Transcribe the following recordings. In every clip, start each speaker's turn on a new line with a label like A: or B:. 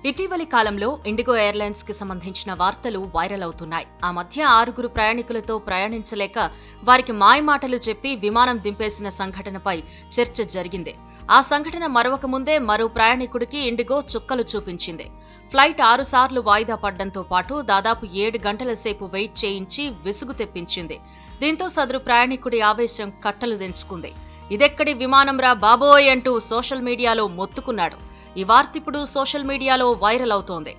A: ఇటీవలి కాలంలో IndiGo airlines కి సంబంధించిన వార్తలు వైరల్ అవుతున్నాయి. ఆ మధ్య 6 ప్రయాణికులతో ప్రయాణించలేక వారికి మాయమాటలు చెప్పి విమానం దింపేసిన సంఘటనపై చర్చ జరిగింది. ఆ సంఘటన మరొక ముందే మరో ప్రయాణికుడికి ఇండిగో చుక్కలు చూపించింది. ఫ్లైట్ 6 సార్లు వాయిదా పడ్డంతో పాటు దాదాపు 7 గంటల సేపు వెయిట్ చేయించి విసుగు తెప్పించింది. దీంతో సదరు ప్రయాణికుడి ఆవేశం కట్టలు దించుకుంది. ఇదెక్కడి విమానంరా బాబోయ్ అంటూ సోషల్ మీడియాలో మొత్తుకున్నాడు. ఈ వార్త ఇప్పుడు సోషల్ మీడియాలో వైరల్ అవుతోంది.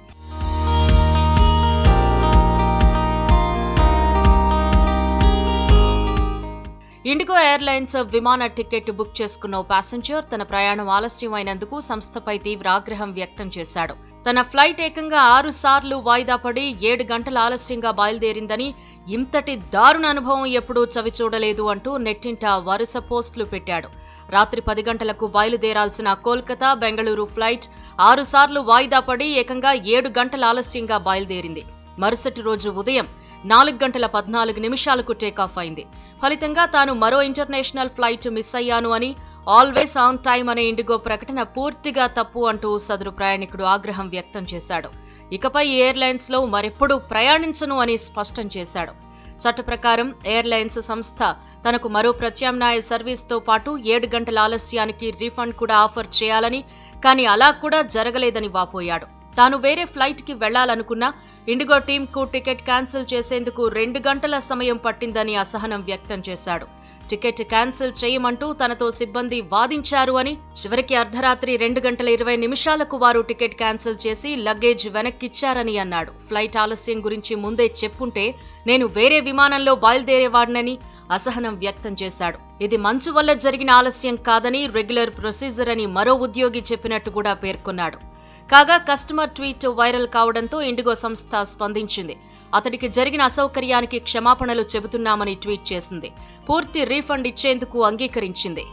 A: ఇండిగో ఎయిర్లైన్స్ విమాన టికెట్ బుక్ చేసుకున్న ఓ ప్యాసింజర్ తన ప్రయాణం ఆలస్యం అయినందుకు సంస్థపై తీవ్ర ఆగ్రహం వ్యక్తం చేశాడు. తన ఫ్లైట్ ఏకంగా 6 సార్లు వాయిదా పడి 7 గంటల ఆలస్యంగా బయలుదేరిందని, ఇంతటి దారుణ అనుభవం ఎప్పుడూ చవిచూడలేదు అంటూ నెట్టింట వరుస పోస్టులు పెట్టాడు. రాత్రి 10 గంటలకు బయలుదేరాల్సిన కోల్కతా బెంగళూరు ఫ్లైట్ 6 సార్లు వాయిదా పడి ఏకంగా 7 గంటల ఆలస్యంగా బయలుదేరింది. మరుసటి రోజు ఉదయం 4 గంటల 14 నిమిషాలకు టేకాఫ్ అయింది. ఫలితంగా తాను మరో ఇంటర్నేషనల్ ఫ్లైట్ మిస్ అయ్యాను అని, ఆల్వేస్ ఆన్ టైమ్ అనే ఇండిగో ప్రకటన పూర్తిగా తప్పు అంటూ సదరు ప్రయాణికుడు ఆగ్రహం వ్యక్తం చేశాడు. ఇకపై ఎయిర్లైన్స్ లో మరెప్పుడూ ప్రయాణించను అని స్పష్టం చేశాడు. చట్ట ప్రకారం ఎయిర్లైన్స్ సంస్థ తనకు మరో ప్రత్యామ్నాయ సర్వీస్తో పాటు 7 గంటల ఆలస్యానికి రీఫండ్ కూడా ఆఫర్ చేయాలని, కానీ అలా కూడా జరగలేదని వాపోయాడు. తాను వేరే ఫ్లైట్ కి వెళ్లాలనుకున్నా ఇండిగో టీమ్ కు టికెట్ క్యాన్సిల్ చేసేందుకు 2 గంటల సమయం పట్టిందని అసహనం వ్యక్తం చేశాడు. టికెట్ క్యాన్సిల్ చేయమంటూ తనతో సిబ్బంది వాదించారు అని, చివరికి అర్ధరాత్రి 2 గంటల 20 నిమిషాలకు వారు టికెట్ క్యాన్సిల్ చేసి లగేజ్ వెనక్కిచ్చారని అన్నాడు. ఫ్లైట్ ఆలస్యం గురించి ముందే చెప్పుంటే నేను వేరే విమానంలో బయలుదేరేవాడినని అసహనం వ్యక్తం చేశాడు. ఇది మంచు వల్ల జరిగిన ఆలస్యం కాదని, రెగ్యులర్ ప్రొసీజర్ అని మరో ఉద్యోగి చెప్పినట్టు కూడా పేర్కొన్నాడు. కాగా కస్టమర్ ట్వీట్ వైరల్ కావడంతో ఇండిగో సంస్థ స్పందించింది. అతడికి జరిగిన అసౌకర్యానికి క్షమాపణలు చెబుతున్నామని ట్వీట్ చేసింది. పూర్తి రీఫండ్ ఇచ్చేందుకు అంగీకరించింది.